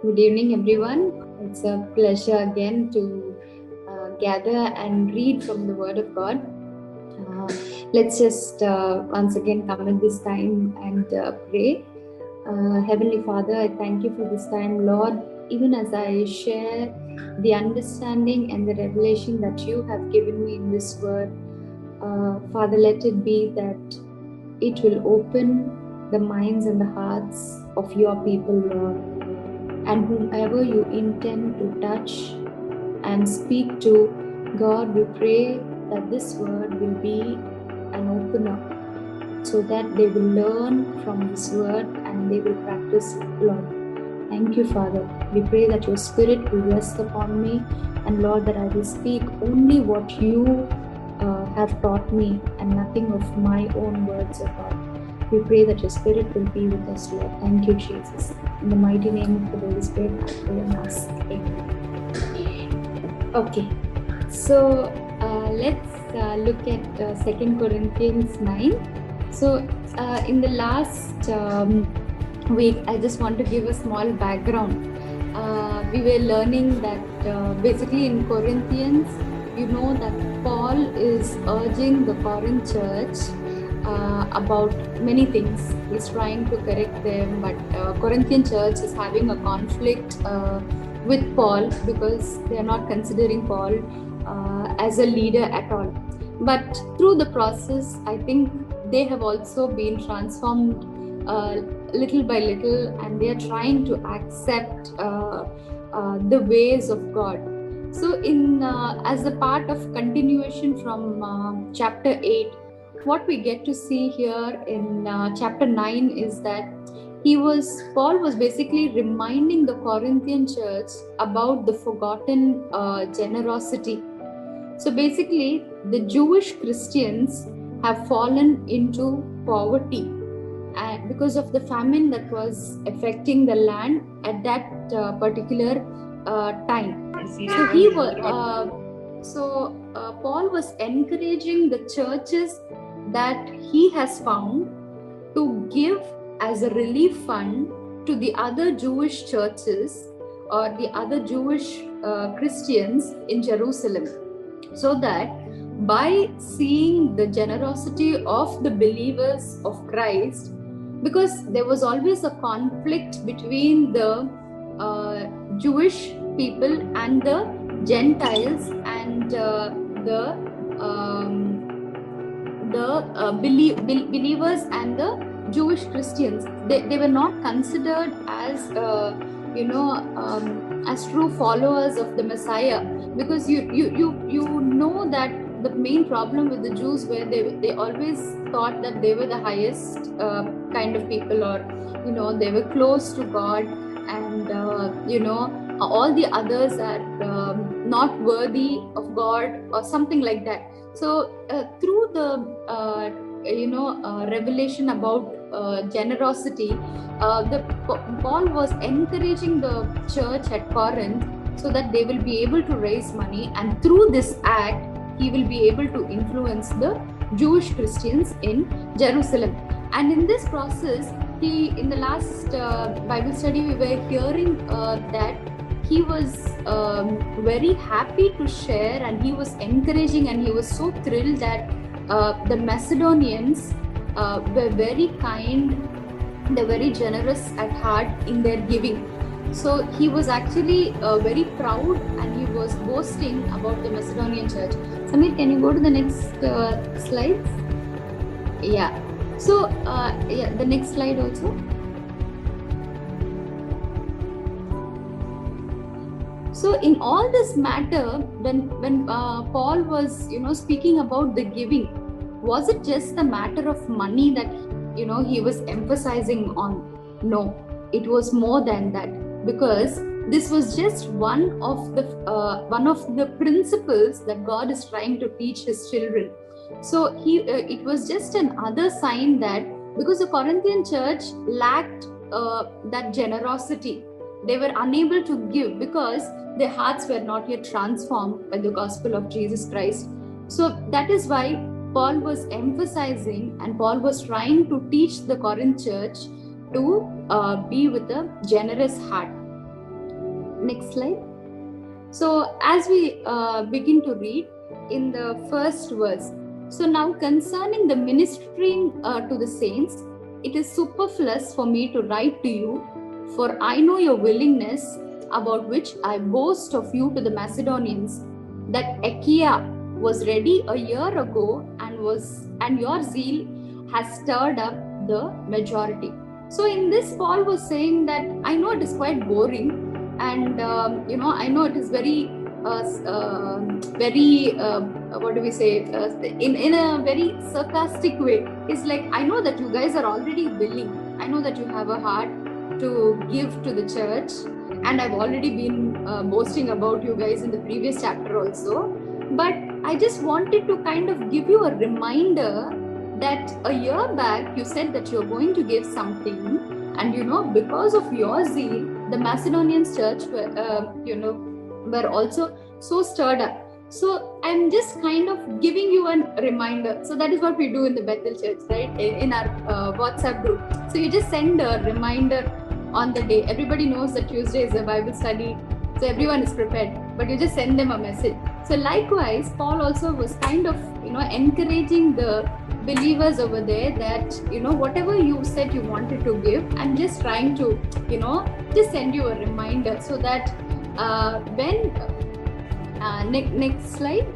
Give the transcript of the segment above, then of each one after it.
Good evening, everyone. It's a pleasure again to gather and read from the Word of God. Uh, let's just once again come at this time and pray. Heavenly Father, I thank you for this time, Lord. Even as I share the understanding and the revelation that you have given me in this Word, Father, let it be that it will open the minds and the hearts of your people, Lord. And whomever you intend to touch and speak to, God, we pray that this word will be an opener so that they will learn from this word and they will practice it, Lord. Thank you, Father. We pray that your Spirit will rest upon me, and Lord, that I will speak only what you have taught me and nothing of my own words, O God. We pray that your Spirit will be with us, Lord. Thank you, Jesus. In the mighty name of the Holy Spirit, I pray and ask. Amen. Okay, so let's look at 2 Corinthians 9. So in the last week, I just want to give a small background. We were learning that basically in Corinthians, you know that Paul is urging the Corinth church about many things. He's trying to correct them, but Corinthian church is having a conflict with Paul because they are not considering Paul as a leader at all. But through the process, I think they have also been transformed little by little, and they are trying to accept the ways of God. So in as a part of continuation from chapter 8, what we get to see here in chapter 9 is that Paul was basically reminding the Corinthian church about the forgotten generosity. So basically, the Jewish Christians have fallen into poverty because of the famine that was affecting the land at that particular time. So Paul was encouraging the churches that he has found to give as a relief fund to the other Jewish churches or the other Jewish Christians in Jerusalem, so that by seeing the generosity of the believers of Christ, because there was always a conflict between the Jewish people and the Gentiles and believers and the Jewish Christians. They were not considered as as true followers of the Messiah, because you know that the main problem with the Jews were they always thought that they were the highest kind of people, or they were close to God, and all the others are not worthy of God or something like that. So through the revelation about generosity, Paul was encouraging the church at Corinth so that they will be able to raise money, and through this act he will be able to influence the Jewish Christians in Jerusalem. And in this process, in the last Bible study, we were hearing that he was very happy to share, and he was encouraging, and he was so thrilled that the Macedonians were very kind, they're very generous at heart in their giving. So he was actually very proud, and he was boasting about the Macedonian church. Samir, can you go to the next slides? Yeah. So the next slide also. So in all this matter, when Paul was speaking about the giving, was it just the matter of money that he was emphasizing on? No, it was more than that, because this was just one of the principles that God is trying to teach his children. So it was just another sign that because the Corinthian church lacked that generosity, they were unable to give because their hearts were not yet transformed by the gospel of Jesus Christ. So that is why Paul was emphasizing, and Paul was trying to teach the Corinth church to be with a generous heart. Next slide. So as we begin to read in the first verse, so now concerning the ministering to the saints, it is superfluous for me to write to you, for I know your willingness, about which I boast of you to the Macedonians, that Achaia was ready a year ago, and your zeal has stirred up the majority. So in this, Paul was saying that I know it is quite boring, and I know it is very what do we say, in a very sarcastic way. It's like, I know that you guys are already willing, I know that you have a heart to give to the church, and I've already been boasting about you guys in the previous chapter also, but I just wanted to kind of give you a reminder that a year back you said that you're going to give something, and because of your zeal, the Macedonian church were also so stirred up. So I'm just kind of giving you a reminder. So that is what we do in the Bethel Church, right? In our WhatsApp group. So you just send a reminder on the day. Everybody knows that Tuesday is a Bible study, so everyone is prepared, but you just send them a message. So likewise, Paul also was kind of encouraging the believers over there that whatever you said you wanted to give, I'm just trying to just send you a reminder, so that when next slide.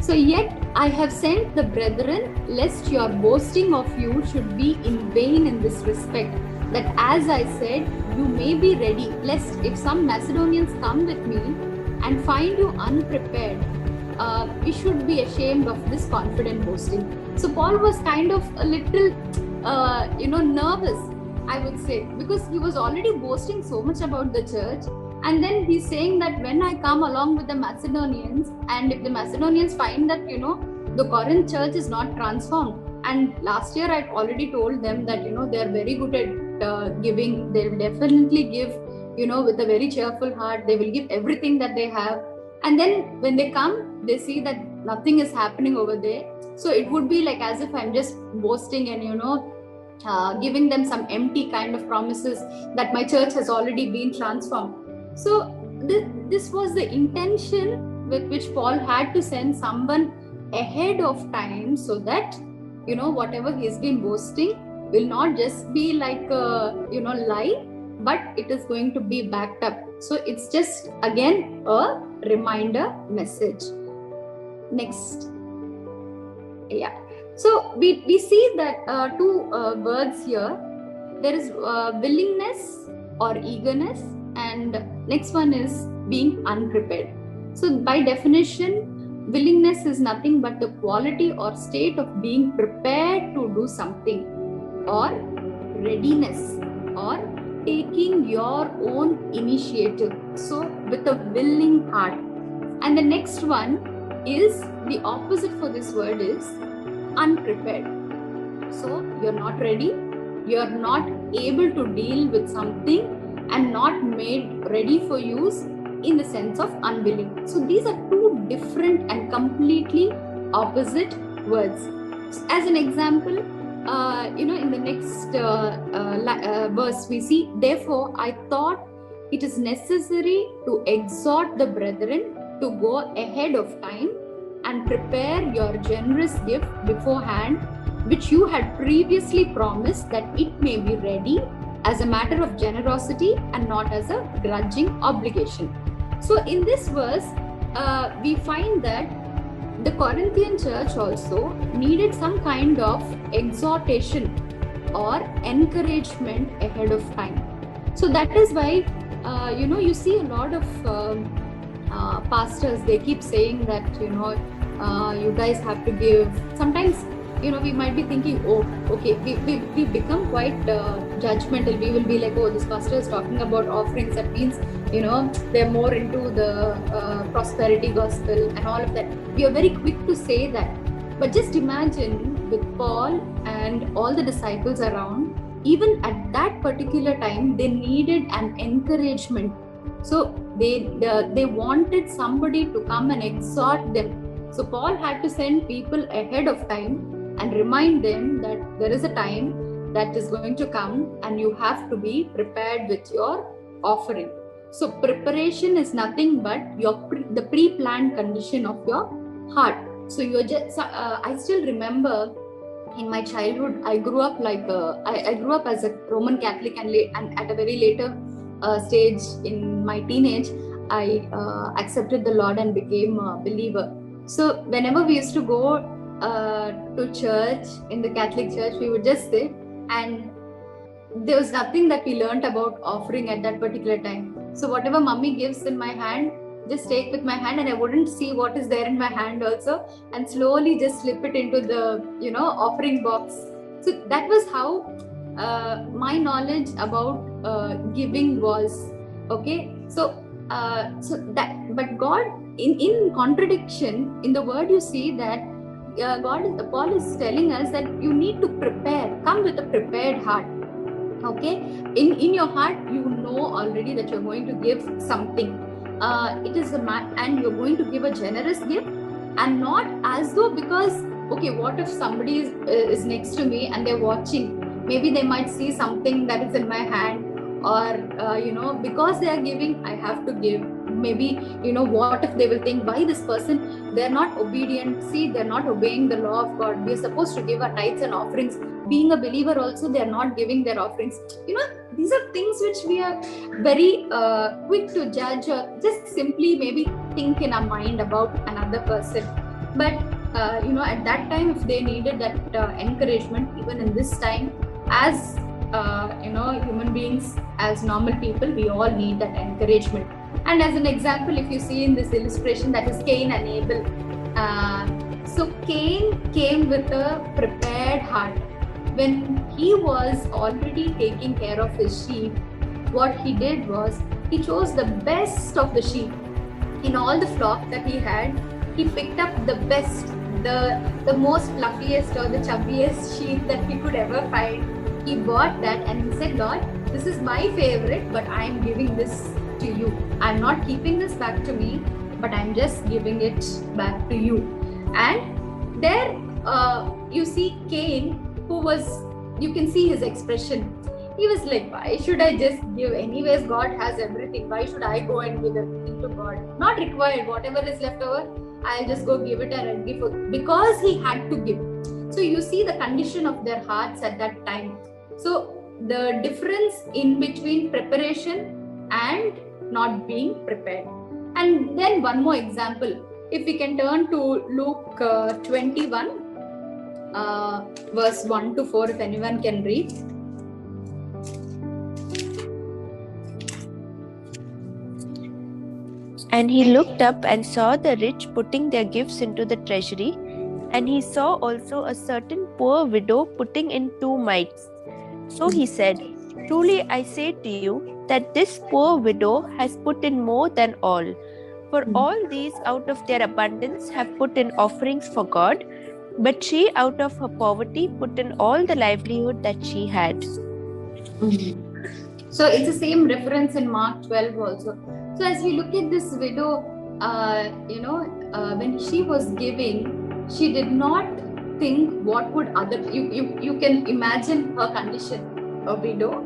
So yet I have sent the brethren, lest your boasting of you should be in vain in this respect, that as I said, you may be ready, lest if some Macedonians come with me and find you unprepared, we should be ashamed of this confident boasting. So Paul was kind of a little nervous, I would say, because he was already boasting so much about the church, and then he's saying that when I come along with the Macedonians, and if the Macedonians find that the Corinth church is not transformed, and last year I already told them that they are very good at giving, they will definitely give with a very cheerful heart, they will give everything that they have, and then when they come, they see that nothing is happening over there. So it would be like as if I'm just boasting and giving them some empty kind of promises that my church has already been transformed. So this was the intention with which Paul had to send someone ahead of time, so that whatever he's been boasting will not just be like a lie, but it is going to be backed up. So it's just again a reminder message. Next. Yeah. So we see that two words here. There is willingness or eagerness, and next one is being unprepared. So by definition, willingness is nothing but the quality or state of being prepared to do something, or readiness, or taking your own initiative. So with a willing heart. And the next one is the opposite for this word is unprepared. So you're not ready, you're not able to deal with something, and not made ready for use, in the sense of unwilling. So these are two different and completely opposite words. As an example, in the next verse we see, therefore I thought it is necessary to exhort the brethren to go ahead of time and prepare your generous gift beforehand, which you had previously promised, that it may be ready as a matter of generosity and not as a grudging obligation. So in this verse, we find that the Corinthian church also needed some kind of exhortation or encouragement ahead of time. So that is why, you see a lot of pastors, they keep saying that, you guys have to give. Sometimes, we might be thinking, oh, okay, we become quite judgmental. We will be like, oh, this pastor is talking about offerings. That means, they're more into the prosperity gospel and all of that. We are very quick to say that. But just imagine with Paul and all the disciples around, even at that particular time, they needed an encouragement. So they wanted somebody to come and exhort them. So Paul had to send people ahead of time and remind them that there is a time that is going to come and you have to be prepared with your offering. So preparation is nothing but the pre-planned condition of your heart. So you're just I still remember in my childhood, I grew up I grew up as a Roman Catholic, and at a very later stage in my teenage, I accepted the Lord and became a believer. So whenever we used to go to church, in the Catholic church, we would just sit, and there was nothing that we learned about offering at that particular time. So whatever mummy gives in my hand, just take with my hand, and I wouldn't see what is there in my hand also, and slowly just slip it into the offering box. So that was how my knowledge about giving was. Okay, so that, but God, in contradiction in the word, you see that Paul is telling us that you need to prepare. Come with a prepared heart. Okay, in your heart, you know already that you're going to give something. It is and you're going to give a generous gift, and not as though, because okay, what if somebody is next to me and they're watching? Maybe they might see something that is in my hand, or because they are giving, I have to give. Maybe what if they will think, why this person, they're not obedient, see, they're not obeying the law of God. We're supposed to give our tithes and offerings. Being a believer also, they're not giving their offerings. These are things which we are very quick to judge, or just simply maybe think in our mind about another person. But at that time, if they needed that encouragement, even in this time, as human beings, as normal people, we all need that encouragement. And as an example, if you see in this illustration, that is Cain and Abel. So Cain came with a prepared heart. When he was already taking care of his sheep, what he did was, he chose the best of the sheep. In all the flock that he had, he picked up the best, the most fluffiest or the chubbiest sheep that he could ever find. He bought that, and he said, Lord, this is my favorite, but I am giving this to you. I'm not keeping this back to me, but I'm just giving it back to you. And there you see Cain, who was, you can see his expression. He was like, why should I just give? Anyways, God has everything. Why should I go and give everything to God? Not required. Whatever is left over, I'll just go give it and I'll give it. Because he had to give. So you see the condition of their hearts at that time. So the difference in between preparation and not being prepared. And then one more example. If we can turn to Luke 21, verse 1 to 4, if anyone can read. And he looked up and saw the rich putting their gifts into the treasury. And he saw also a certain poor widow putting in 2 mites. So he said, truly I say to you that this poor widow has put in more than all. For all these out of their abundance have put in offerings for God, but she out of her poverty put in all the livelihood that she had. So it's the same reference in Mark 12 also. So as we look at this widow, when she was giving, she did not think what would you can imagine her condition. A widow,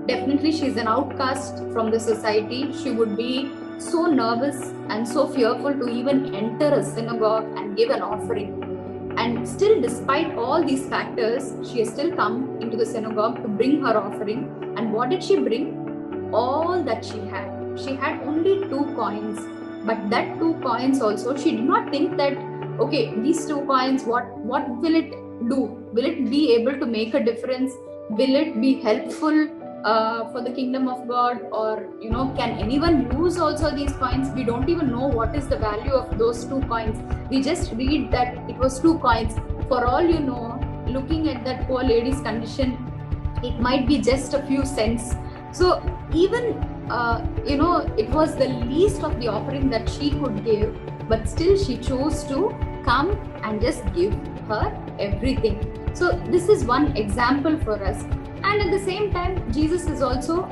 definitely she's an outcast from the society. She would be so nervous and so fearful to even enter a synagogue and give an offering. And still, despite all these factors, she has still come into the synagogue to bring her offering. And what did she bring? All that she had. She had only 2 coins. But that 2 coins also, she did not think that, okay, these 2 coins, what will it do? Will it be able to make a difference? Will it be helpful for the kingdom of God? Or, can anyone use also these coins? We don't even know what is the value of those 2 coins. We just read that it was 2 coins. For all you know, looking at that poor lady's condition, it might be just a few cents. So even, it was the least of the offering that she could give, but still she chose to come and just give her everything. So this is one example for us. And at the same time, Jesus is also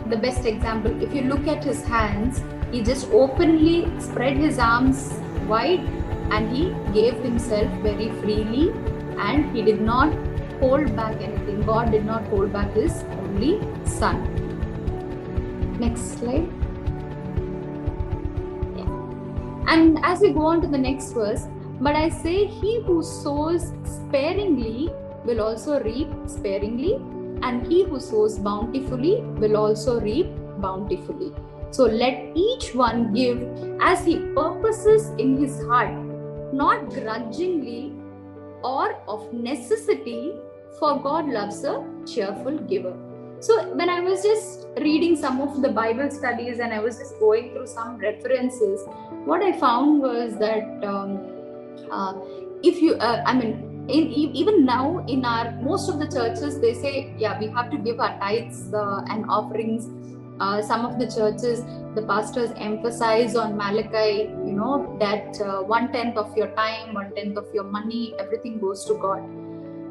the best example. If you look at his hands, he just openly spread his arms wide and he gave himself very freely, and he did not hold back anything. God did not hold back his only son. Next slide. And as we go on to the next verse, but I say, he who sows sparingly will also reap sparingly, and he who sows bountifully will also reap bountifully. So let each one give as he purposes in his heart, not grudgingly or of necessity, for God loves a cheerful giver. So when I was just reading some of the Bible studies and I was just going through some references, what I found was that if you, even now in our most of the churches, they say, yeah, we have to give our tithes and offerings. Some of the churches, the pastors emphasize on Malachi, that 1/10 of your time, 1/10 of your money, everything goes to God.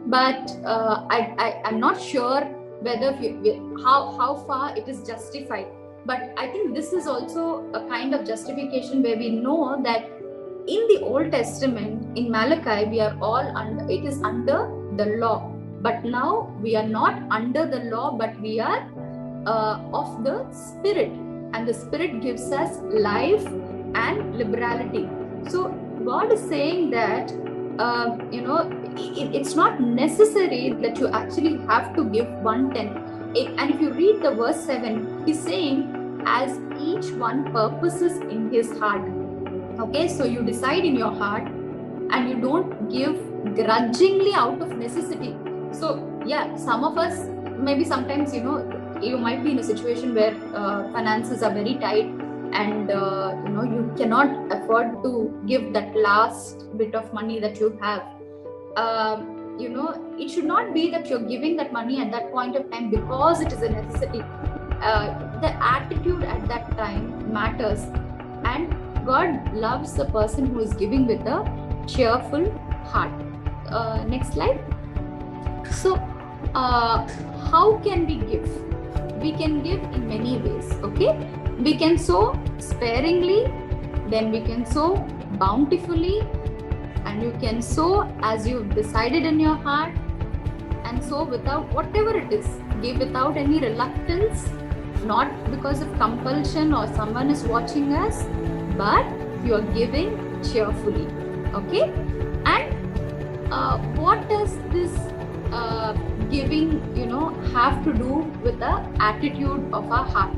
But I'm not sure whether how far it is justified. But I think this is also a kind of justification where we know that in the Old Testament, in Malachi, we are all it is under the law. But now we are not under the law, but we are of the Spirit, and the Spirit gives us life and liberality. So God is saying that it's not necessary that you actually have to give 1/10. And if you read the verse 7, he's saying, as each one purposes in his heart. Okay, so you decide in your heart and you don't give grudgingly out of necessity. So yeah, some of us, maybe sometimes, you might be in a situation where finances are very tight, and you cannot afford to give that last bit of money that you have. It should not be that you're giving that money at that point of time because it is a necessity. The attitude at that time matters, and God loves the person who is giving with a cheerful heart. Next slide. So how can we give? We can give in many ways. Okay, we can sow sparingly, then we can sow bountifully, and you can sow as you've decided in your heart, and sow without whatever it is. Give without any reluctance, not because of compulsion or someone is watching us, but you are giving cheerfully. Okay, and what does this giving have to do with the attitude of our heart?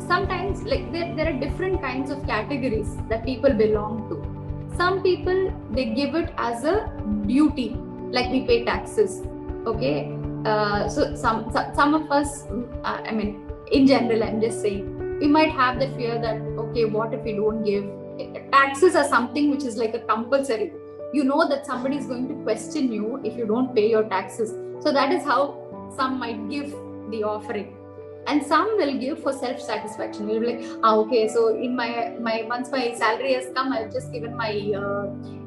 Sometimes, like, there are different kinds of categories that people belong to. Some people, they give it as a duty, like we pay taxes. Okay, so some of us, in general, I'm just saying, we might have the fear that, okay, what if we don't give? Taxes are something which is like a compulsory. You know that somebody is going to question you if you don't pay your taxes. So that is how some might give the offering. And some will give for self-satisfaction. We'll be like, okay, so in my once my salary has come, I've just given my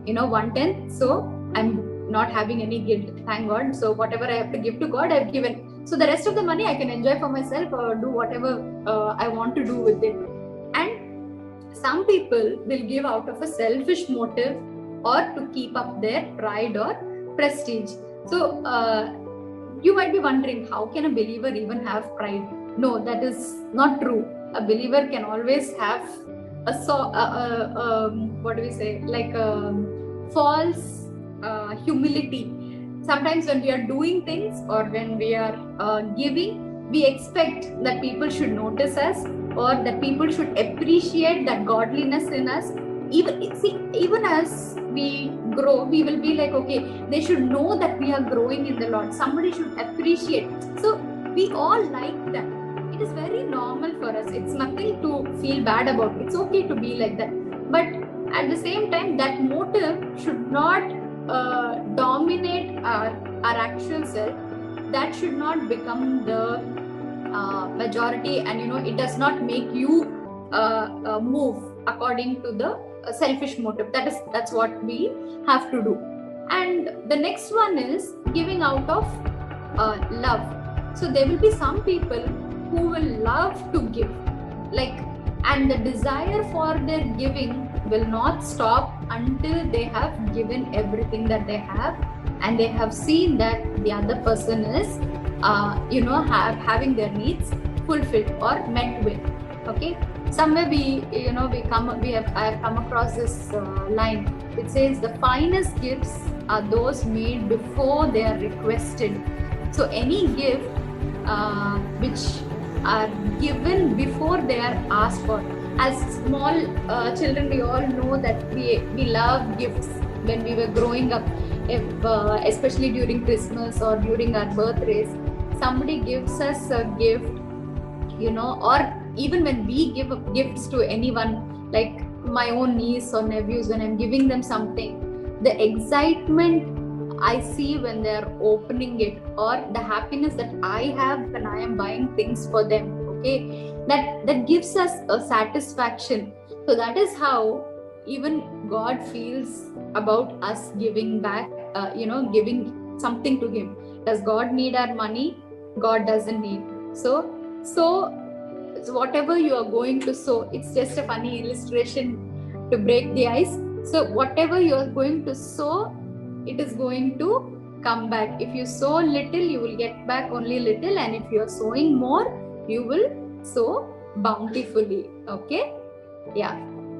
1/10. So I'm not having any guilt, thank God. So whatever I have to give to God, I've given. So the rest of the money I can enjoy for myself or do whatever I want to do with it. And some people will give out of a selfish motive or to keep up their pride or prestige. So you might be wondering, how can a believer even have pride? No, that is not true. A believer can always have false humility. Sometimes when we are doing things or when we are giving, we expect that people should notice us or that people should appreciate that godliness in us. Even as we grow, we will be like, okay, they should know that we are growing in the Lord. Somebody should appreciate. So we all like that. It is very normal for us. It's nothing to feel bad about. It's okay to be like that. But at the same time, that motive should not dominate our actual self. That should not become the majority, and it does not make you move according to the selfish motive. That's what we have to do. And the next one is giving out of love. So there will be some people who will love to give, and the desire for their giving will not stop until they have given everything that they have, and they have seen that the other person is having their needs fulfilled or met with. Okay, somewhere I have come across this line. It says the finest gifts are those made before they are requested. So any gift which are given before they are asked for. As small children, we all know that we love gifts when we were growing up. If especially during Christmas or during our birthdays, somebody gives us a gift, or even when we give gifts to anyone, like my own niece or nephews, when I'm giving them something, the excitement I see when they're opening it, or the happiness that I have when I am buying things for them, okay, that gives us a satisfaction. So that is how even God feels about us giving back, giving something to Him. Does God need our money? God doesn't need. So whatever you are going to sow, it's just a funny illustration to break the ice. So whatever you are going to sow, it is going to come back. If you sow little, you will get back only little, and if you are sowing more, you will sow bountifully. Okay, yeah.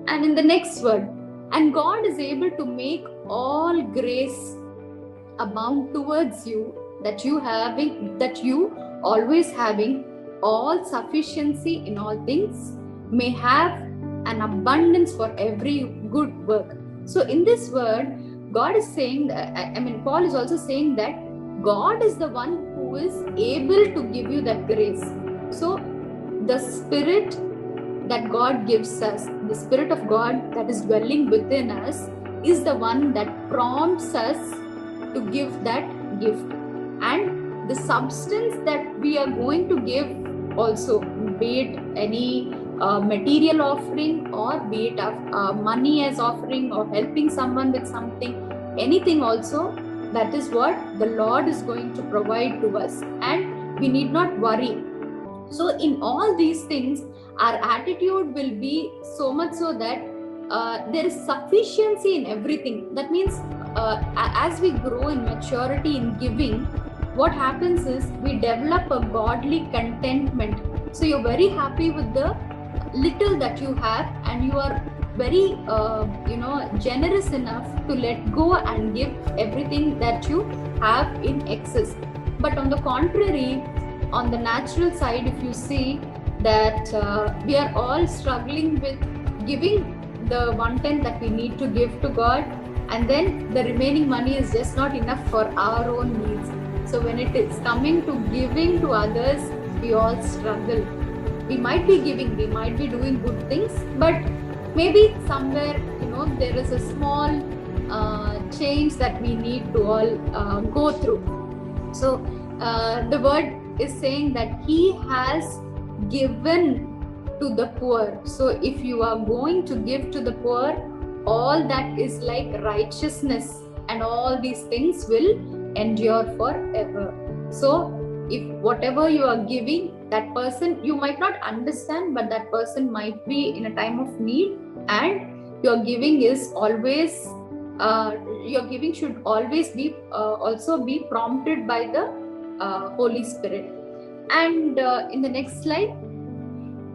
And in the next word, and God is able to make all grace abound towards you, that you always having all sufficiency in all things, may have an abundance for every good work. So in this word, God is saying, Paul is also saying that God is the one who is able to give you that grace. So the Spirit that God gives us, the Spirit of God that is dwelling within us, is the one that prompts us to give that gift. And the substance that we are going to give also, be it any material offering, or be it money as offering, or helping someone with something, anything also, that is what the Lord is going to provide to us, and we need not worry. So in all these things, our attitude will be so much so that there is sufficiency in everything. That means as we grow in maturity in giving, what happens is we develop a godly contentment. So you're very happy with the little that you have, and you are very generous enough to let go and give everything that you have in excess. But on the contrary, on the natural side, if you see that we are all struggling with giving the 1/10 that we need to give to God, and then the remaining money is just not enough for our own needs. So when it is coming to giving to others, we all struggle. We might be giving, we might be doing good things, but maybe somewhere there is a small change that we need to all go through. So the word is saying that He has given to the poor. So if you are going to give to the poor, all that is like righteousness, and all these things will endure forever. So if whatever you are giving, that person, you might not understand, but that person might be in a time of need, and your giving is always your giving should always be also be prompted by the Holy Spirit. And in the next slide,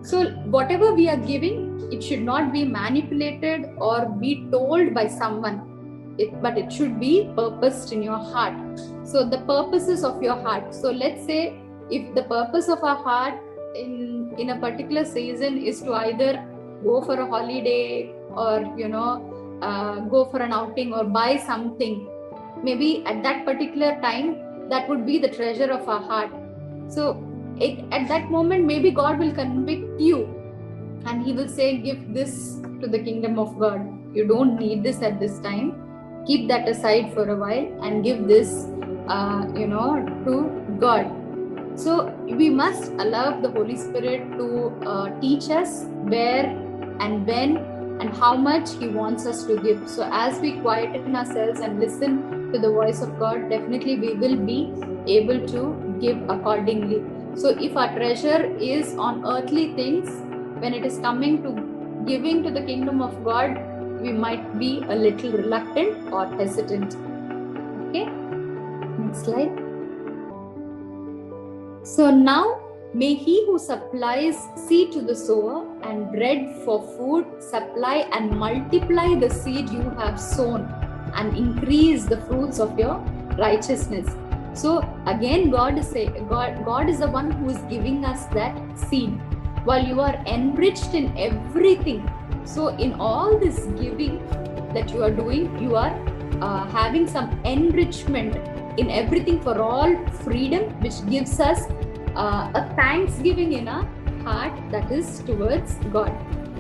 so whatever we are giving, it should not be manipulated or be told by someone, but it should be purposed in your heart. So the purposes of your heart. So let's say if the purpose of our heart in a particular season is to either go for a holiday, or go for an outing, or buy something, maybe at that particular time, that would be the treasure of our heart. So at that moment, maybe God will convict you, and He will say, give this to the kingdom of God. You don't need this at this time. Keep that aside for a while and give this to God. So we must allow the Holy Spirit to teach us where and when and how much He wants us to give. So as we quieten ourselves and listen to the voice of God, definitely we will be able to give accordingly. So if our treasure is on earthly things, when it is coming to giving to the kingdom of God, we might be a little reluctant or hesitant. Okay, next slide. So now May he who supplies seed to the sower and bread for food supply and multiply the seed you have sown and increase the fruits of your righteousness. So again, God is the one who is giving us that seed, while you are enriched in everything. So in all this giving that you are doing, you are having some enrichment in everything for all freedom, which gives us a thanksgiving in our heart that is towards God.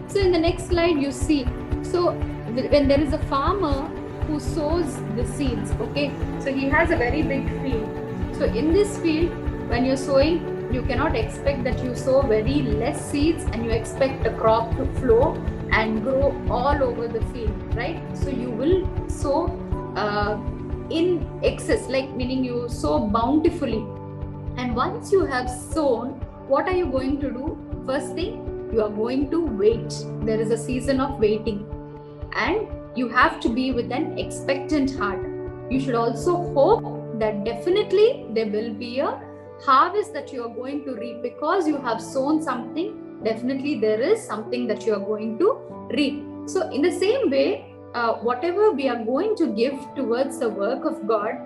So in the next slide you see, so when there is a farmer who sows the seeds, okay, so he has a very big field. So in this field, when you're sowing, you cannot expect that you sow very less seeds and you expect the crop to flow and grow all over the field, right? So you will sow in excess, like meaning you sow bountifully. And once you have sown, what are you going to do? First thing, you are going to wait. There is a season of waiting, and you have to be with an expectant heart. You should also hope that definitely there will be a harvest that you are going to reap, because you have sown something. Definitely there is something that you are going to reap. So in the same way, whatever we are going to give towards the work of God,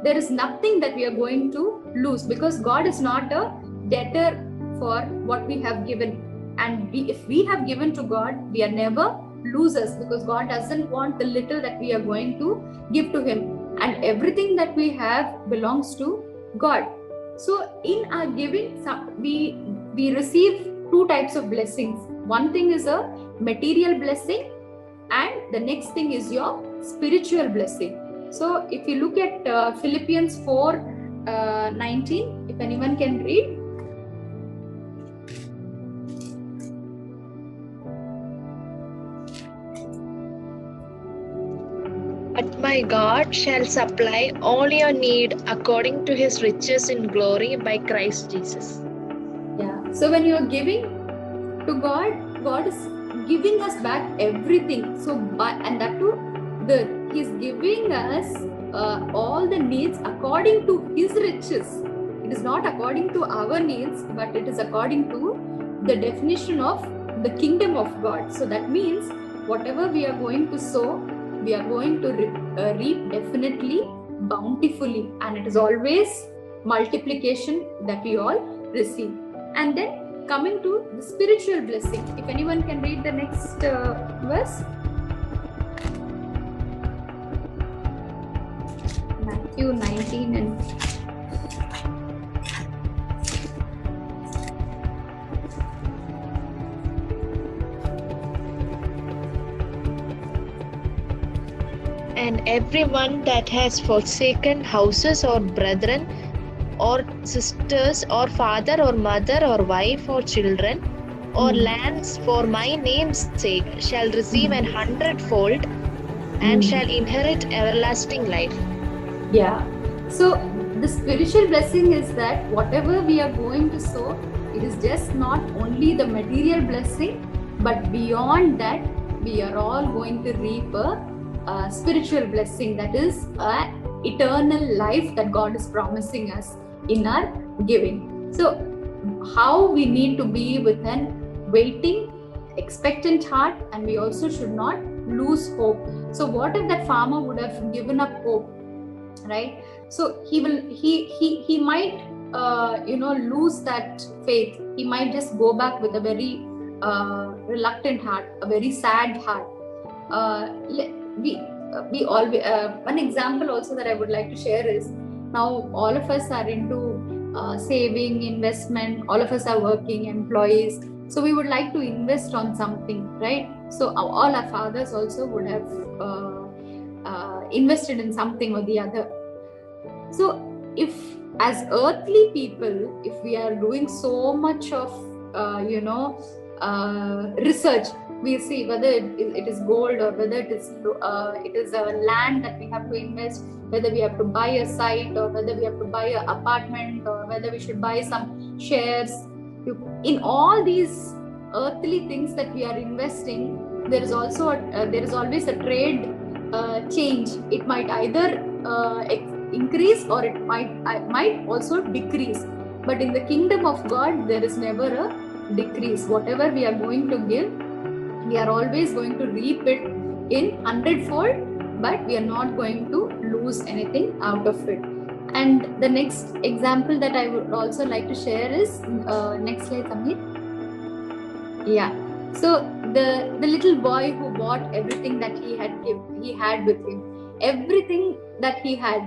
there is nothing that we are going to lose, because God is not a debtor for what we have given. And if we have given to God, we are never losers, because God doesn't want the little that we are going to give to Him. And everything that we have belongs to God. So in our giving, we receive two types of blessings. One thing is a material blessing, and the next thing is your spiritual blessing. So if you look at Philippians 4:19, if anyone can read. But my God shall supply all your need according to His riches in glory by Christ Jesus. Yeah. So when you are giving to God, God is giving us back everything. So and that too, He's giving us all the needs according to His riches. It is not according to our needs, but it is according to the definition of the kingdom of God. So that means whatever we are going to sow, we are going to reap definitely bountifully, and it is always multiplication that we all receive. And then coming to the spiritual blessing, if anyone can read the next verse. Matthew 19 and And everyone that has forsaken houses or brethren or sisters or father or mother or wife or children or lands for my name's sake shall receive 100-fold and shall inherit everlasting life. Yeah. So the spiritual blessing is that whatever we are going to sow, it is just not only the material blessing, but beyond that, we are all going to reap a spiritual blessing, that is eternal life that God is promising us in our giving. So how we need to be with an waiting, expectant heart, and we also should not lose hope. So what if that farmer would have given up hope, right? So he might lose that faith. He might just go back with a very reluctant heart, a very sad heart. We always one example also that I would like to share is, now all of us are into saving, investment. All of us are working employees, so we would like to invest on something, right? So all our fathers also would have invested in something or the other. So if as earthly people, if we are doing so much of research, we see whether it is gold or whether it is a land that we have to invest, whether we have to buy a site or whether we have to buy an apartment or whether we should buy some shares. In all these earthly things that we are investing, there is also there is always a trade change. It might either increase or it might also decrease. But in the kingdom of God, there is never a decrease. Whatever we are going to give, we are always going to reap it in 100-fold, but we are not going to lose anything out of it. And the next example that I would also like to share is, next slide, Samir. Yeah. So the little boy who bought everything that he had with him, everything that he had,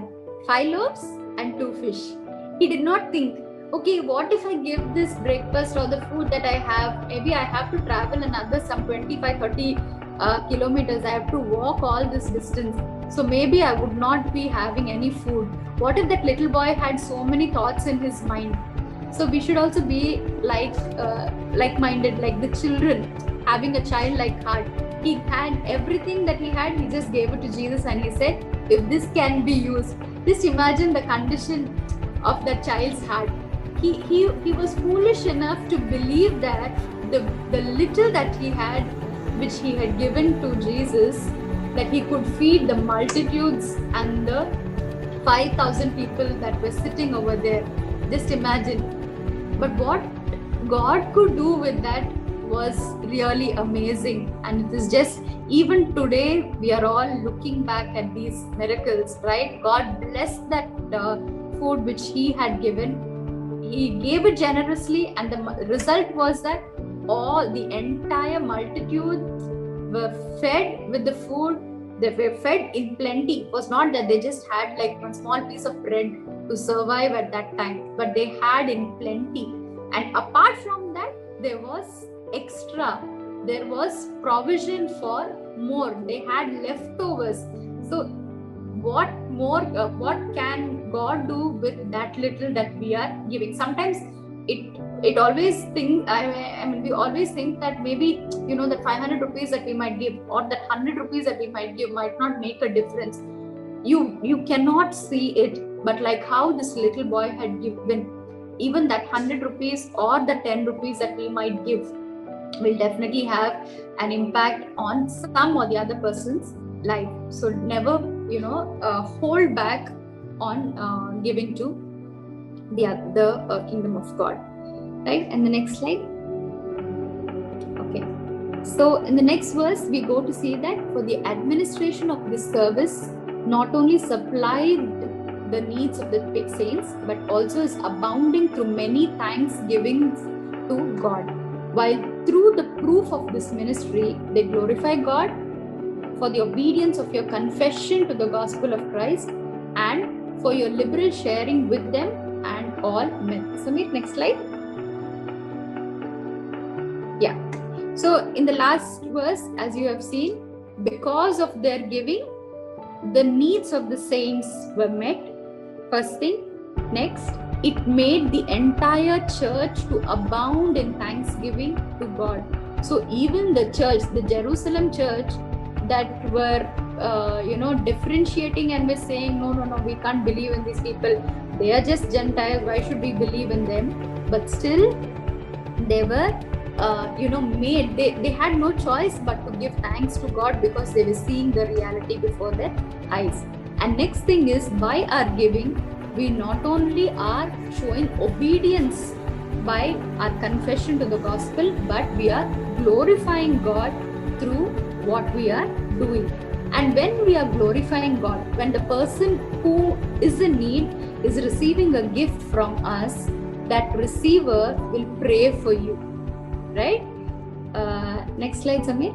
5 loaves and 2 fish. He did not think, okay, what if I give this breakfast or the food that I have, maybe I have to travel another some 25-30 kilometers, I have to walk all this distance, so maybe I would not be having any food. What if that little boy had so many thoughts in his mind? So we should also be like-minded, like the children, having a childlike heart. He had everything that he had, he just gave it to Jesus and he said, if this can be used. Just imagine the condition of that child's heart. He was foolish enough to believe that the little that he had, which he had given to Jesus, that he could feed the multitudes and the 5,000 people that were sitting over there. Just imagine. But what God could do with that was really amazing. And it is just, even today, we are all looking back at these miracles, right? God blessed that food which he had given. He gave it generously, and the result was that the entire multitude were fed with the food. They were fed in plenty. It was not that they just had like one small piece of bread to survive at that time, but they had in plenty. And apart from that, there was extra. There was provision for more. They had leftovers. So what more? What can God do with that little that we are giving? Sometimes it always think. I mean, we always think that maybe that 500 rupees that we might give, or that 100 rupees that we might give, might not make a difference. You cannot see it, but like how this little boy had given, even that 100 rupees or the 10 rupees that we might give will definitely have an impact on some or the other person's life. So never hold back on giving to the kingdom of God, right? And the next slide. Okay, so in the next verse we go to see that for the administration of this service not only supplied the needs of the saints, but also is abounding through many thanksgivings to God, while through the proof of this ministry they glorify God for the obedience of your confession to the gospel of Christ, and for your liberal sharing with them and all men. Samir, next slide. Yeah. So in the last verse, as you have seen, because of their giving, the needs of the saints were met. First thing. Next, it made the entire church to abound in thanksgiving to God. So even the church, the Jerusalem church, that were differentiating and were saying, no, we can't believe in these people, they are just Gentiles, why should we believe in them? But still they were made, they had no choice but to give thanks to God, because they were seeing the reality before their eyes. And next thing is, by our giving, we not only are showing obedience by our confession to the gospel, but we are glorifying God through what we are doing. And when we are glorifying God, when the person who is in need is receiving a gift from us, that receiver will pray for you, right? Next slide, Samir.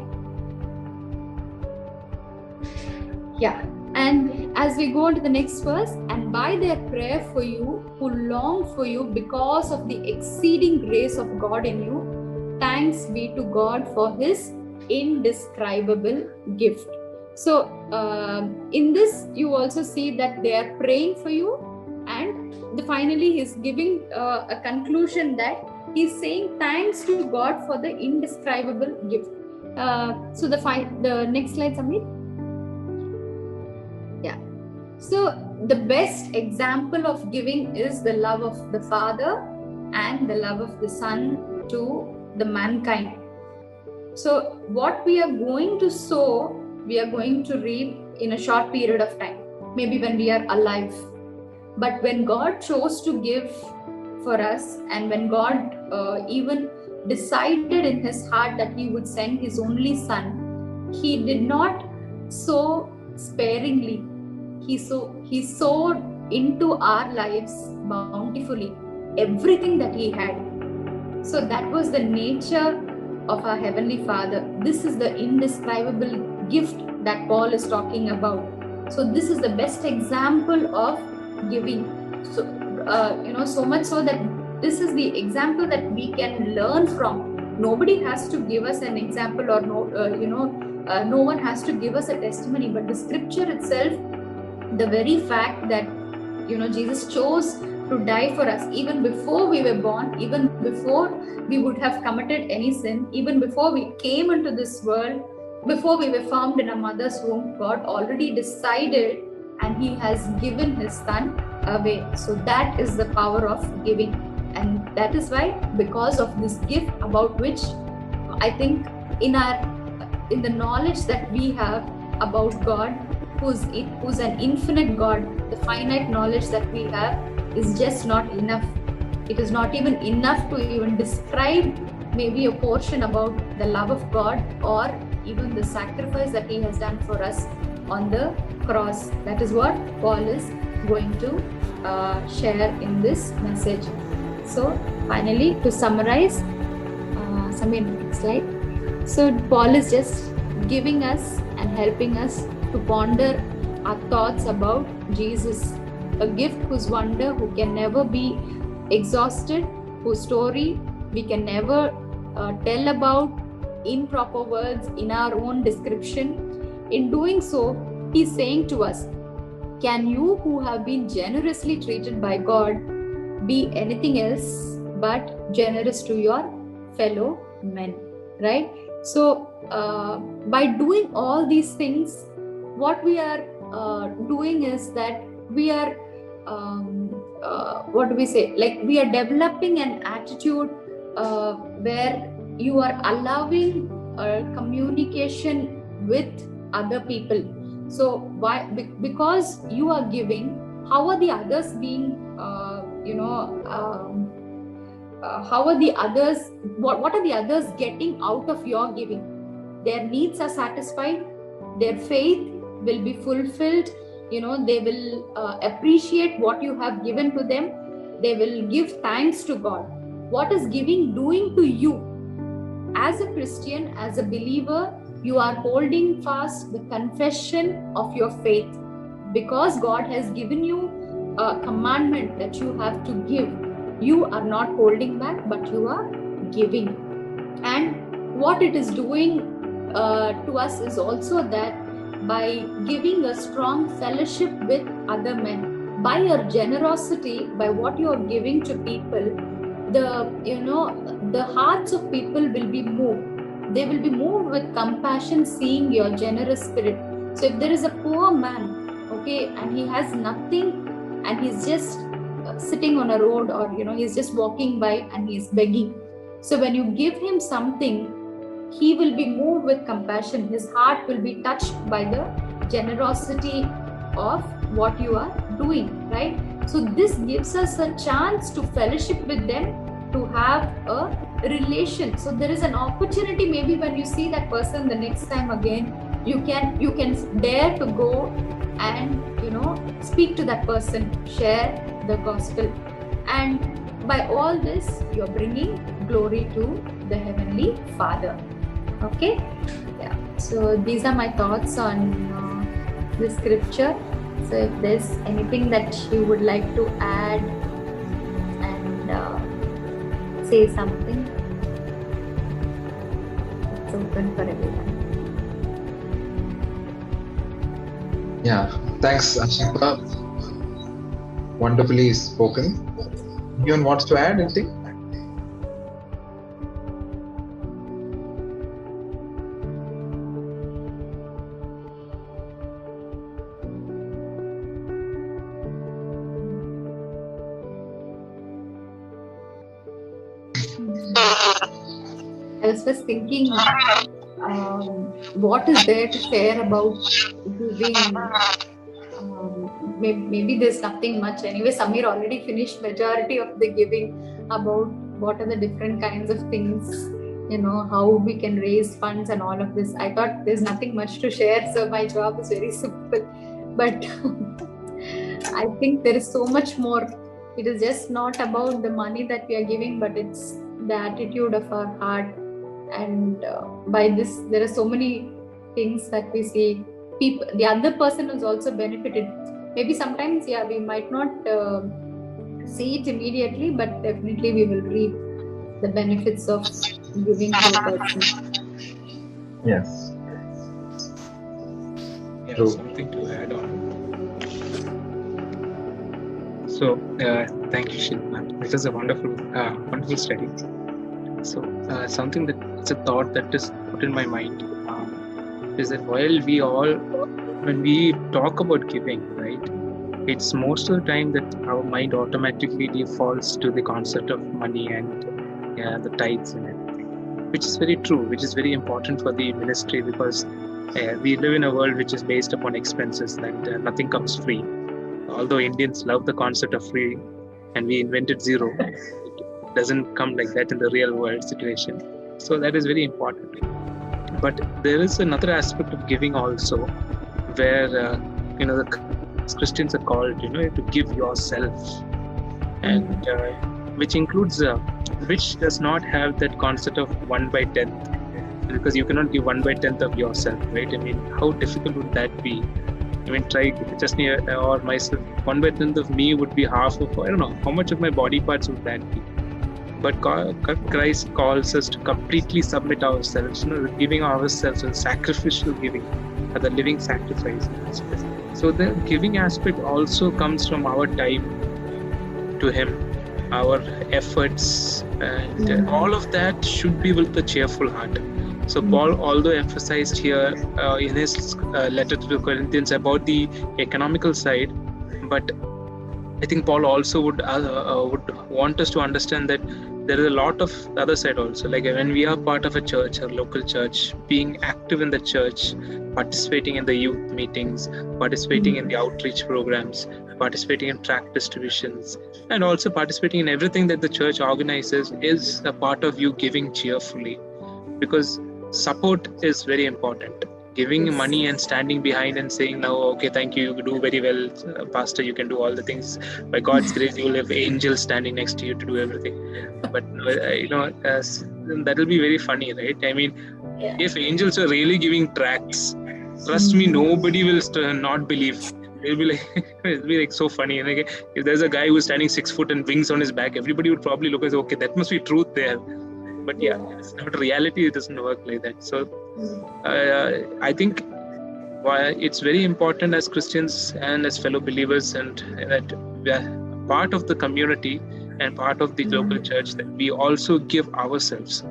Yeah. And as we go on to the next verse, and by their prayer for you, who long for you because of the exceeding grace of God in you, thanks be to God for his indescribable gift. So in this you also see that they are praying for you, and finally he's giving a conclusion that he's saying thanks to God for the indescribable gift. So the next slide, Samir. Yeah. So the best example of giving is the love of the Father and the love of the Son to the mankind. So what we are going to sow, we are going to reap in a short period of time, maybe when we are alive. But when God chose to give for us, and when God even decided in his heart that he would send his only son, he did not sow sparingly. He sowed into our lives bountifully everything that he had. So that was the nature of our Heavenly Father. This is the indescribable gift that Paul is talking about. So this is the best example of giving. So so much so that this is the example that we can learn from. Nobody has to give us an example, or no one has to give us a testimony, but the scripture itself, the very fact that Jesus chose to die for us even before we were born, even before we would have committed any sin, even before we came into this world, before we were formed in our mother's womb, God already decided, and he has given his son away. So that is the power of giving, and that is why, because of this gift, about which I think in the knowledge that we have about God, who's an infinite God, the finite knowledge that we have is just not enough. It is not even enough to even describe maybe a portion about the love of God, or even the sacrifice that he has done for us on the cross. That is what Paul is going to share in this message. So finally, to summarize, Samir, next slide. So Paul is just giving us and helping us to ponder our thoughts about Jesus, a gift whose wonder who can never be exhausted, whose story we can never tell about in proper words, in our own description. In doing so, he's saying to us, can you who have been generously treated by God be anything else but generous to your fellow men, right? So by doing all these things, what we are doing is that we are we are developing an attitude where you are allowing communication with other people. So why? Because you are giving, how are the others being how are the others, what are the others getting out of your giving? Their needs are satisfied, their faith will be fulfilled, they will appreciate what you have given to them, they will give thanks to God. What is giving doing to you? As a Christian, as a believer, you are holding fast the confession of your faith, because God has given you a commandment that you have to give. You are not holding back, but you are giving. And what it is doing to us is also that by giving a strong fellowship with other men, by your generosity, by what you are giving to people, the hearts of people will be moved. They will be moved with compassion, seeing your generous spirit. So if there is a poor man, okay, and he has nothing, and he's just sitting on a road, or he's just walking by and he's begging, so when you give him something, he will be moved with compassion. His heart will be touched by the generosity of what you are doing, right? So this gives us a chance to fellowship with them, to have a relation. So there is an opportunity, maybe when you see that person the next time again, you can dare to go and speak to that person, share the gospel, and by all this you're bringing glory to the Heavenly Father. Okay, yeah. So these are my thoughts on the scripture. So if there's anything that you would like to add and say something, it's open for everyone. Yeah, thanks, Ashika. Wonderfully spoken. Anyone wants to add anything? I was just thinking, what is there to share about giving? maybe there's nothing much. Anyway, Samir already finished majority of the giving about what are the different kinds of things, how we can raise funds and all of this. I thought there's nothing much to share, so my job is very simple. But I think there is so much more. It is just not about the money that we are giving, but it's the attitude of our heart. And by this, there are so many things that we see. The other person is also benefited. Maybe sometimes, we might not see it immediately, but definitely we will reap the benefits of giving to a person. Yes. Yeah, True. something to add on. So, thank you, Shilpa. It was a wonderful study. So, something that it's a thought that is put in my mind is that when we talk about giving, right, it's most of the time that our mind automatically defaults to the concept of money and the tithes and everything, which is very true, which is very important for the ministry, because we live in a world which is based upon expenses and nothing comes free. Although Indians love the concept of free and we invented zero, it doesn't come like that in the real world situation. So that is very important. But there is another aspect of giving also, where the Christians are called to give yourself, and which includes which does not have that concept of 1/10, because you cannot give 1/10 of yourself, right? I mean, how difficult would that be? I mean, try just me or myself. 1/10 of me would be half of, I don't know, how much of my body parts would that be? But Christ calls us to completely submit ourselves, giving ourselves a sacrificial giving, the living sacrifice. So the giving aspect also comes from our time to Him, our efforts, and all of that should be with a cheerful heart. So Paul, although emphasized here in his letter to the Corinthians about the economical side, but I think Paul also would want us to understand that there is a lot of the other side also. Like when we are part of a church, a local church, being active in the church, participating in the youth meetings, participating in the outreach programs, participating in tract distributions, and also participating in everything that the church organizes is a part of you giving cheerfully, because support is very important. Giving money and standing behind and saying, "No, okay, thank you, you do very well, Pastor, you can do all the things. By God's grace, you will have angels standing next to you to do everything." But that will be very funny, right? I mean, if angels are really giving tracts, trust me, nobody will not believe. It'll be like so funny. Like, if there's a guy who's standing 6 foot and wings on his back, everybody would probably look and say, "Okay, that must be truth there." But but reality, it doesn't work like that. So I think it's very important as Christians and as fellow believers, and that we are part of the community and part of the local church, that we also give ourselves.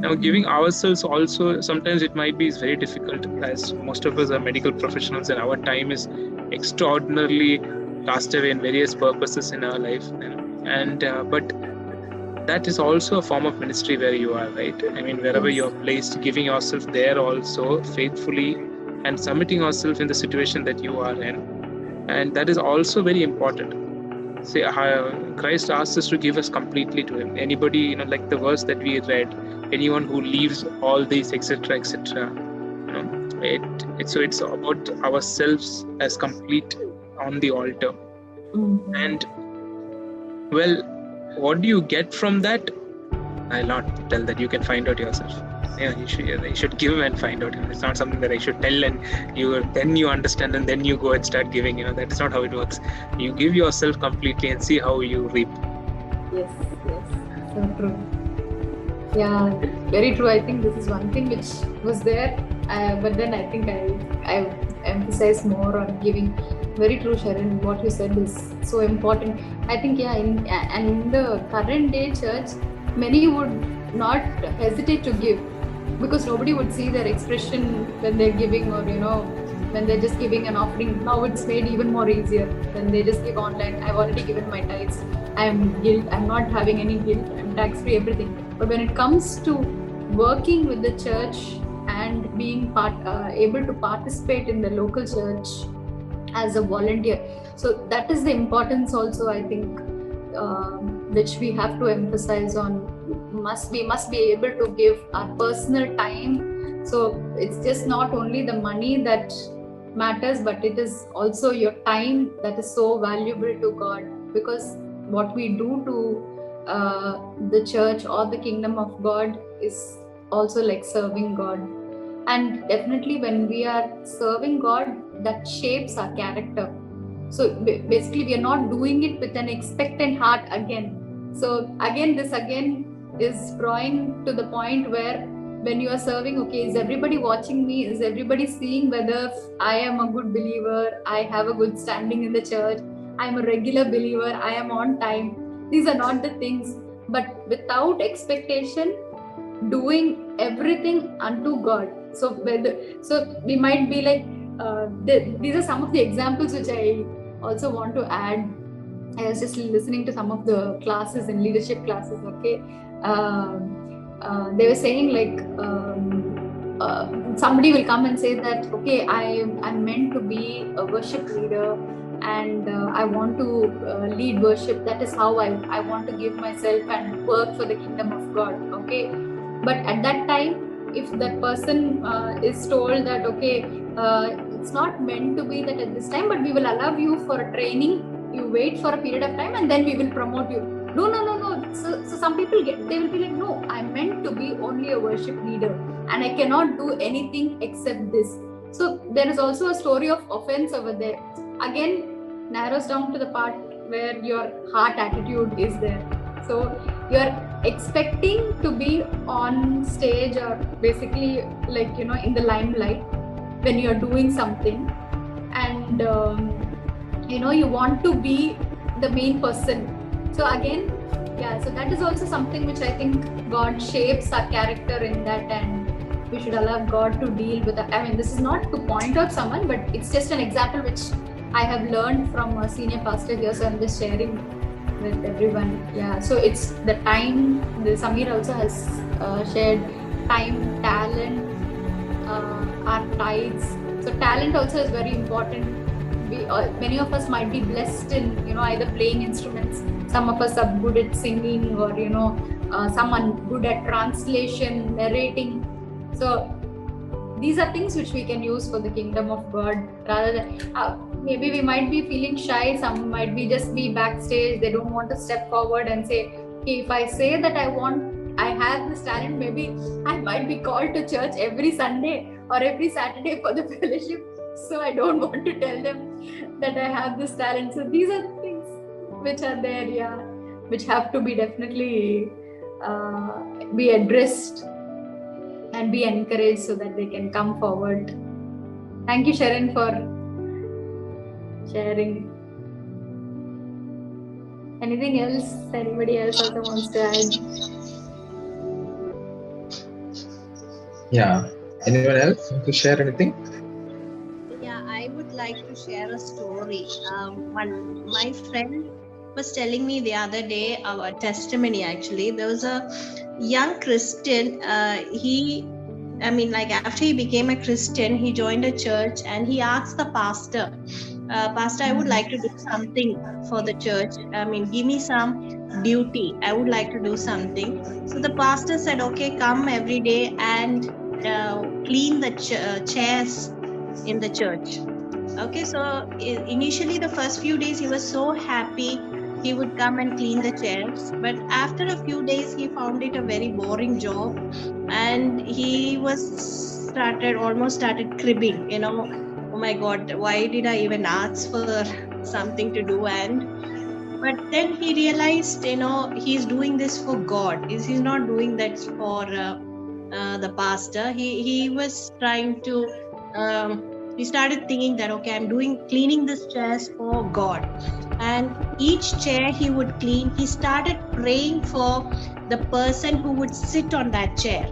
Now, giving ourselves also, sometimes it might be very difficult, as most of us are medical professionals and our time is extraordinarily cast away in various purposes in our life. But that is also a form of ministry where you are, right? I mean, wherever you're placed, giving yourself there also faithfully and submitting yourself in the situation that you are in. And that is also very important. See, Christ asks us to give us completely to Him. Anybody, like the verse that we read, anyone who leaves all these, etc., so it's about ourselves as complete on the altar. And well, what do you get from that? I'll not tell that. You can find out yourself. You should give and find out. It's not something that I should tell and then you understand and then you go and start giving. That's not how it works. You give yourself completely and see how you reap. Yes, so true. Yeah, very true. I think this is one thing which was there, but then I think I emphasize more on giving. Very true, Sharon. What you said is so important. I think, in the current day church, many would not hesitate to give, because nobody would see their expression when they're giving, or when they're just giving an offering. Now it's made even more easier when they just give online. I've already given my tithes. I'm not having any guilt. I'm tax-free, everything. But when it comes to working with the church and being able to participate in the local church, as a volunteer. So that is the importance also, I think, which we have to emphasize on. We must be able to give our personal time. So it's just not only the money that matters, but it is also your time that is so valuable to God, because what we do to the church or the kingdom of God is also like serving God. And definitely when we are serving God, that shapes our character. So basically we are not doing it with an expectant heart again. So this is drawing to the point where when you are serving, okay, is everybody watching me? Is everybody seeing whether I am a good believer? I have a good standing in the church. I'm a regular believer. I am on time. These are not the things. But without expectation, doing everything unto God. So we might be like, these are some of the examples which I also want to add. I was just listening to some of the classes and leadership classes, okay. They were saying like somebody will come and say that, okay, I'm meant to be a worship leader and I want to lead worship. That is how I want to give myself and work for the kingdom of God, okay. But at that time, if that person is told that, okay, it's not meant to be that at this time, but we will allow you for a training, you wait for a period of time and then we will promote you. No. So some people they will be like, no, I'm meant to be only a worship leader and I cannot do anything except this. So there is also a story of offense over there. Again, narrows down to the part where your heart attitude is there. So you're expecting to be on stage or basically like, in the limelight when you're doing something, and you want to be the main person. So again, so that is also something which I think God shapes our character in that, and we should allow God to deal with that. I mean, this is not to point out someone, but it's just an example which I have learned from a senior pastor here, so I'm just sharing with everyone. So it's the time. Samir also has shared time, talent, our tithes. So talent also is very important. Many of us might be blessed in either playing instruments. Some of us are good at singing, or someone good at translation, narrating. So these are things which we can use for the kingdom of God, rather than maybe we might be feeling shy. Some might be just be backstage. They don't want to step forward and say, okay, if I say that I have this talent, maybe I might be called to church every Sunday or every Saturday for the fellowship. So I don't want to tell them that I have this talent. So these are the things which are there, which have to be definitely be addressed and be encouraged so that they can come forward. Thank you, Sharon, for sharing. Anything else? Anybody else also wants to add? Yeah. Anyone else want to share anything? Yeah, I would like to share a story. My friend was telling me the other day our testimony. Actually, there was a young Christian. After he became a Christian, he joined a church and he asked the pastor, Pastor, I would like to do something for the church. Give me some duty. I would like to do something. So the pastor said, okay, come every day and clean the chairs in the church. Okay, so initially the first few days he was so happy. He would come and clean the chairs, but after a few days he found it a very boring job, and he almost started cribbing, oh my God, why did I even ask for something to do? But then he realized, he's doing this for God. He's not doing that for the pastor. He was trying to he started thinking that, okay, I'm cleaning this chairs for God. And each chair he would clean, he started praying for the person who would sit on that chair.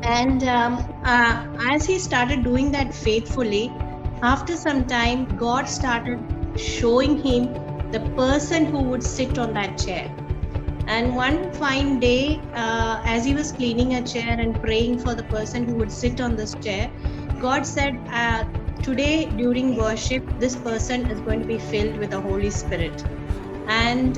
And as he started doing that faithfully, after some time, God started showing him the person who would sit on that chair. And one fine day, as he was cleaning a chair and praying for the person who would sit on this chair, God said, today during worship, this person is going to be filled with the Holy Spirit. And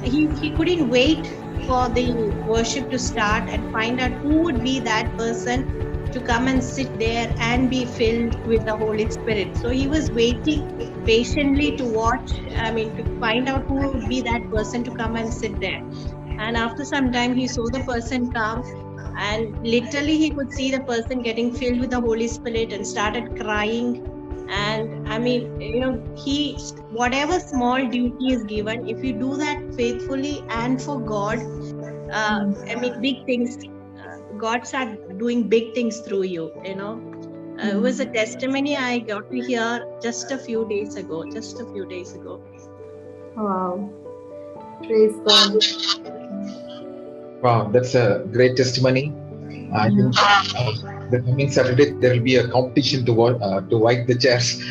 he couldn't wait for the worship to start and find out who would be that person to come and sit there and be filled with the Holy Spirit. So he was waiting patiently to watch, to find out who would be that person to come and sit there. And after some time, he saw the person come, and literally he could see the person getting filled with the Holy Spirit and started crying. And he, whatever small duty is given, if you do that faithfully and for God, big things, God start doing big things through you, It was a testimony I got to hear just a few days ago. Wow. Praise God. Wow, that's a great testimony. I think the coming Saturday there will be a competition to wipe the chairs.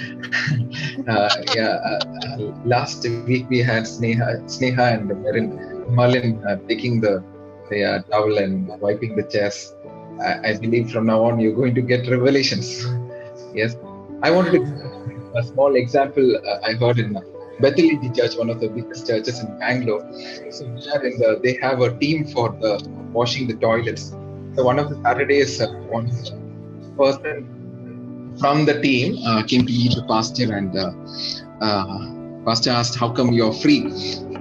Last week we had Sneha and Merlin taking the towel and wiping the chairs. I believe from now on you're going to get revelations. Yes, I wanted to give a small example. I heard in Bethel Church, one of the biggest churches in Bangalore. So they have a team for washing the toilets. So one of the Saturdays, one person from the team came to meet the pastor, and pastor asked, "How come you're free?"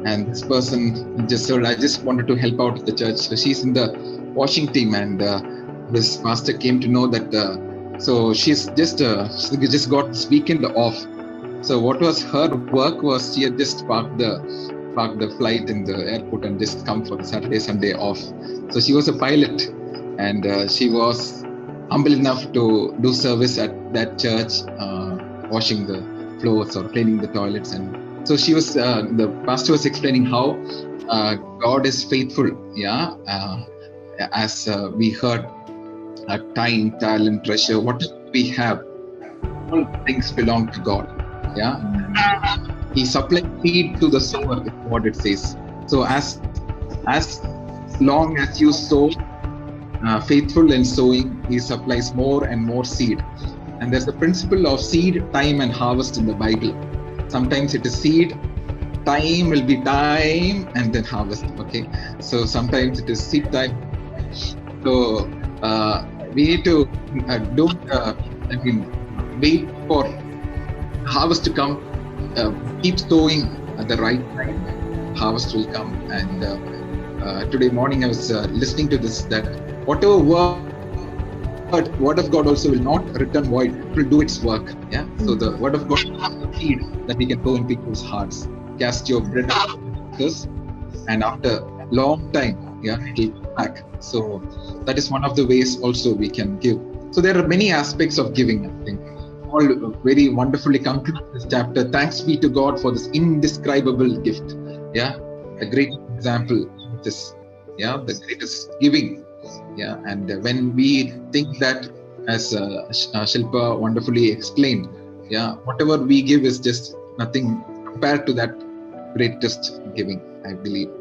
And this person just said, "I just wanted to help out the church." So she's in the washing team, and this pastor came to know that. So she's just got this weekend off. So what was her work was she had just parked the flight in the airport and just come for the Saturday, Sunday off. So she was a pilot, and she was humble enough to do service at that church, washing the floors or cleaning the toilets. And so she was, the pastor was explaining how God is faithful. As we heard, time, talent, treasure, what we have, all things belong to God. He supplies seed to the sower, is what it says. So as long as you sow, faithful in sowing, He supplies more and more seed. And there's the principle of seed, time, and harvest in the Bible. Sometimes it is seed, time will be time, and then harvest. Okay, so sometimes it is seed time. So we need to wait for harvest to come. Keep sowing at the right time, harvest will come. And today morning I was listening to this, that whatever word of God also will not return void, it will do its work. So the word of God is the seed that we can sow in people's hearts. Cast your bread out, and after long time, it will come back. So that is one of the ways also we can give. So there are many aspects of giving, I think. All very wonderfully conclude this chapter. Thanks be to God for this indescribable gift. A great example of this. The greatest giving. And when we think that, as Shilpa wonderfully explained, whatever we give is just nothing compared to that greatest giving, I believe.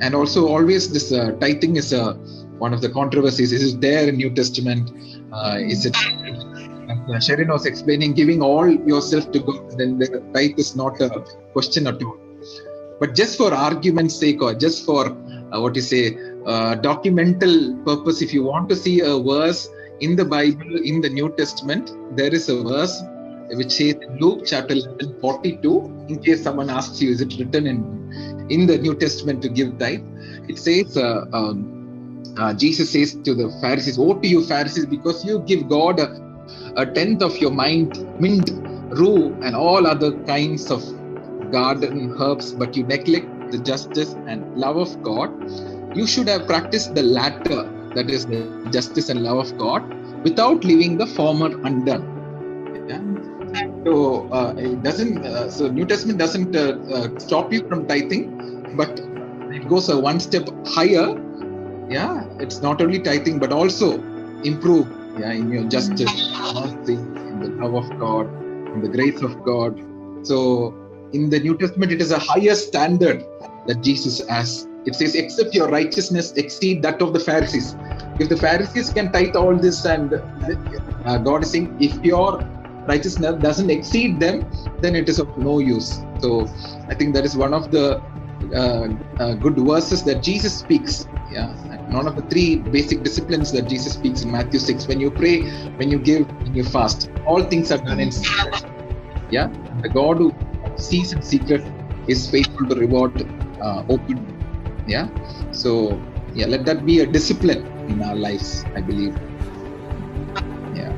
And also always this tithing is one of the controversies. Is it there in New Testament? Is it? Sharon was explaining, giving all yourself to God, then the tithe is not a question at all. But just for argument's sake, or just for documental purpose, if you want to see a verse in the Bible, in the New Testament, there is a verse which says in Luke chapter 11, 42. In case someone asks you, is it written in the New Testament to give tithe? It says, Jesus says to the Pharisees, "Woe to you Pharisees, because you give God a tenth of your mint, rue, and all other kinds of garden herbs, but you neglect the justice and love of God. You should have practiced the latter, that is the justice and love of God, without leaving the former undone." So it doesn't. So New Testament doesn't stop you from tithing, but it goes one step higher. It's not only tithing, but also improve in your justice, mercy, in the love of God, in the grace of God. So in the New Testament, it is a higher standard that Jesus has. It says, "Except your righteousness exceed that of the Pharisees." If the Pharisees can tithe all this, and God is saying, if your righteousness doesn't exceed them, then it is of no use. So I think that is one of the good verses that Jesus speaks. Yeah, one of the 3 basic disciplines that Jesus speaks in Matthew 6. When you pray, when you give, when you fast, all things are done in secret. Yeah, the God who sees in secret is faithful to reward open. Yeah, so yeah, let that be a discipline in our lives, I believe. Yeah.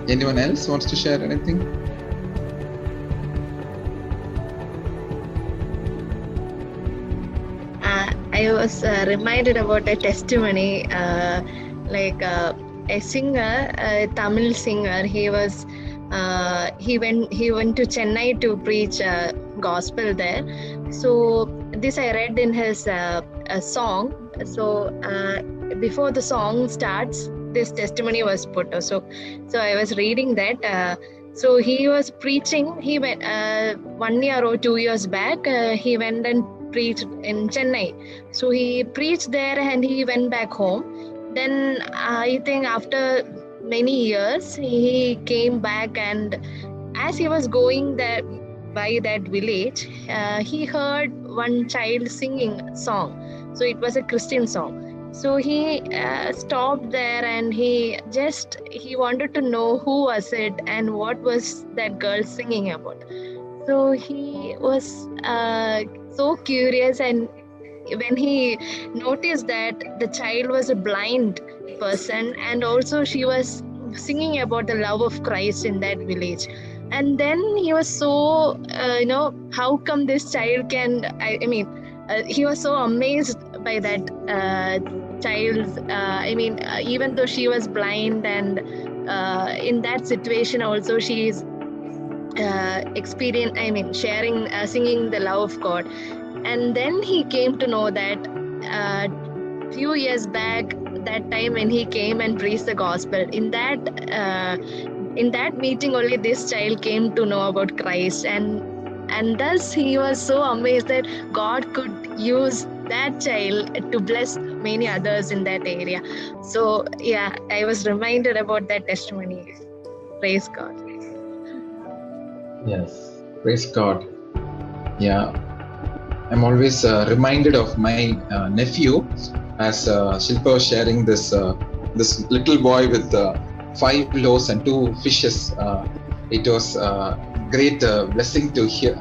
Anyone else wants to share anything? I was reminded about a testimony, a singer, a Tamil singer. He went to Chennai to preach gospel there. So this I read in his song. So before the song starts, this testimony was put. So I was reading that. So he was preaching. He went 1 year or 2 years back. He went and preached in Chennai. So he preached there and he went back home. Then I think after many years he came back, and as he was going there by that village, he heard one child singing a song. So it was a Christian song. So he stopped there and he wanted to know who was it and what was that girl singing about. So he was so curious, and when he noticed that the child was a blind person, and also she was singing about the love of Christ in that village. And then he was so, how come this child can, he was so amazed by that child. Even though she was blind, and in that situation also she is sharing, singing the love of God. And then he came to know that few years back, that time when he came and preached the gospel, in that meeting only this child came to know about Christ, and thus he was so amazed that God could use that child to bless many others in that area. So yeah, I was reminded about that testimony. Praise God. Yes, praise God. Yeah, I'm always reminded of my nephew, as Shilpa was sharing this little boy with 5 loaves and 2 fishes. It was great blessing to hear.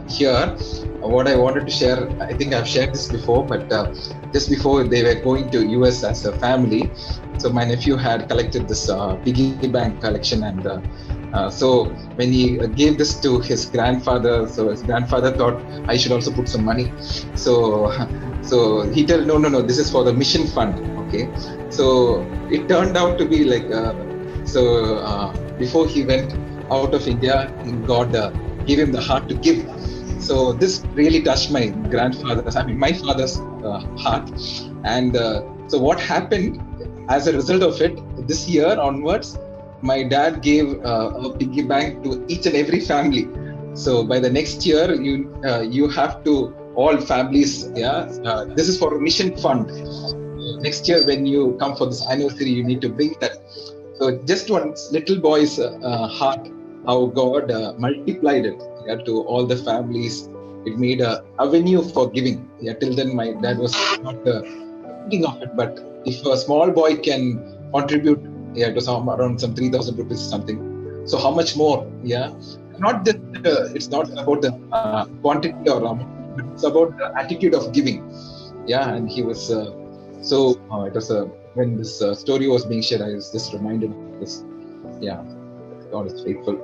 What I wanted to share, I think I've shared this before, but just before they were going to US as a family, so my nephew had collected this piggy bank collection, and so when he gave this to his grandfather, so his grandfather thought I should also put some money. So he told, no, this is for the mission fund. Okay, so it turned out to be like before he went out of India, God gave him the heart to give. So this really touched my my father's heart. And so what happened as a result of it, this year onwards, my dad gave a piggy bank to each and every family. So by the next year, you have to, all families, this is for a mission fund. Next year when you come for this anniversary, you need to bring that. So just one little boy's heart, how God multiplied it to all the families. It made an avenue for giving. Till then my dad was not thinking of it, but if a small boy can contribute to around some 3,000 rupees something, so how much more? Not just it's not about the quantity or amount, but it's about the attitude of giving. And he was it was when this story was being shared, I was just reminded of this. God is faithful.